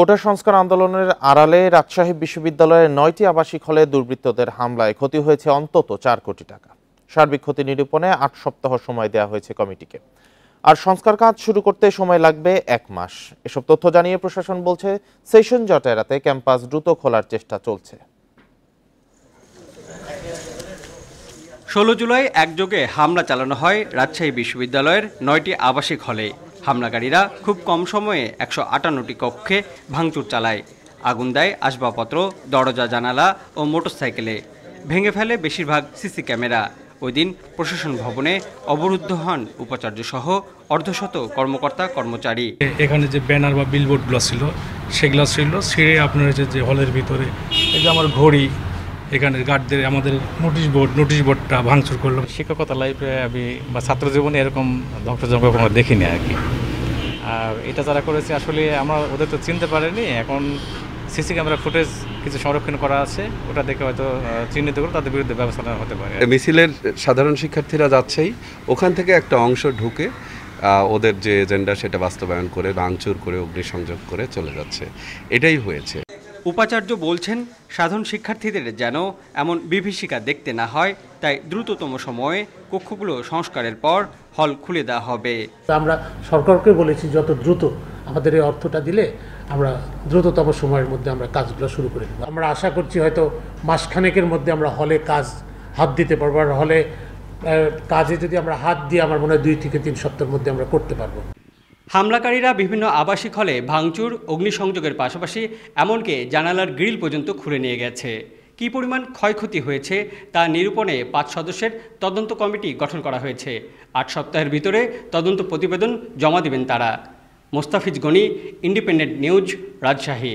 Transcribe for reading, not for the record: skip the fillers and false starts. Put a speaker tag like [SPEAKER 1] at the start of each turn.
[SPEAKER 1] কোটা সংস্কার আন্দোলনের আড়ালে রাজশাহী বিশ্ববিদ্যালয়ের 9টি আবাসিক হলে দুর্বৃত্তদের হামলায় ক্ষতি হয়েছে অন্তত 4 কোটি টাকা। সার্বিক ক্ষতি নিরূপণে 8 সপ্তাহ সময় দেওয়া হয়েছে কমিটিকে। আর সংস্কার কাজ শুরু করতে সময় লাগবে 1 মাস। এসব তথ্য জানিয়ে প্রশাসন বলছে, সেশন জট এড়াতে ক্যাম্পাস দ্রুত খোলার চেষ্টা চলছে।
[SPEAKER 2] 16 জুলাই একযোগে হামলা চালানো হয় রাজশাহী বিশ্ববিদ্যালয়ের 9টি আবাসিক হলে। হামলাকারীরা খুব কম সময়ে 158টি কক্ষে ভাঙচুর চালায়। আগুন দেয় আসবাবপত্র, দরজা, জানালা ও মোটরসাইকেলে। ভেঙে ফেলে বেশিরভাগ সিসি ক্যামেরা। ওই দিন প্রশাসন ভবনে অবরুদ্ধ হন উপাচার্য সহ অর্ধশত কর্মকর্তা কর্মচারী।
[SPEAKER 3] এখানে যে ব্যানার বা বিলবোর্ডগুলো ছিল সেগুলো ছিঁড়ে আপনার যে হলের ভিতরে এই যে আমার ঘড়ি, এখানে গার্ডদের আমাদের নোটিশ বোর্ডটা ভাঙচুর করলো।
[SPEAKER 4] শিক্ষকতা লাইফে আমি বা ছাত্র জীবনে এরকম ধ্বংসযজ্ঞ কোনো দেখিনি আর কি। আর এটা যারা করেছে আসলে আমরা ওদের তো চিনতে পারিনি। এখন সিসি ক্যামেরা ফুটেজ কিছু সংরক্ষণ করা আছে, ওটা দেখে হয়তো চিহ্নিত করে তাদের বিরুদ্ধে ব্যবস্থা নেওয়া হতে পারে।
[SPEAKER 5] মিছিলের সাধারণ শিক্ষার্থীরা যাচ্ছেই, ওখান থেকে একটা অংশ ঢুকে ওদের যে এজেন্ডা সেটা বাস্তবায়ন করে ভাঙচুর করে অগ্নিসংযোগ করে চলে যাচ্ছে। এটাই হয়েছে।
[SPEAKER 2] উপাচার্য বলছেন, সাধারণ শিক্ষার্থীদের যেন এমন বিভীষিকা দেখতে না হয়, তাই দ্রুততম সময়ে কক্ষগুলো সংস্কারের পর হল খুলে দেওয়া হবে।
[SPEAKER 6] আমরা সরকারকে বলেছি যত দ্রুত আমাদের এই অর্থটা দিলে আমরা দ্রুততম সময়ের মধ্যে আমরা কাজগুলো শুরু করে দেব। আমরা আশা করছি হয়তো মাসখানেকের মধ্যে আমরা হলে কাজ হাত দিতে পারবো। আর হলে কাজে যদি আমরা হাত দিয়ে আমার মনে হয় 2 থেকে 3 সপ্তাহের মধ্যে আমরা করতে পারবো।
[SPEAKER 2] হামলাকারীরা বিভিন্ন আবাসিক হলে ভাঙচুর, অগ্নিসংযোগের পাশাপাশি এমনকি জানালার গ্রিল পর্যন্ত খুলে নিয়ে গেছে। কী পরিমাণ ক্ষয়ক্ষতি হয়েছে তা নিরূপণে 5 সদস্যের তদন্ত কমিটি গঠন করা হয়েছে। 8 সপ্তাহের ভিতরে তদন্ত প্রতিবেদন জমা দেবেন তারা। Mostafiz Gani, independent news, Rajshahi.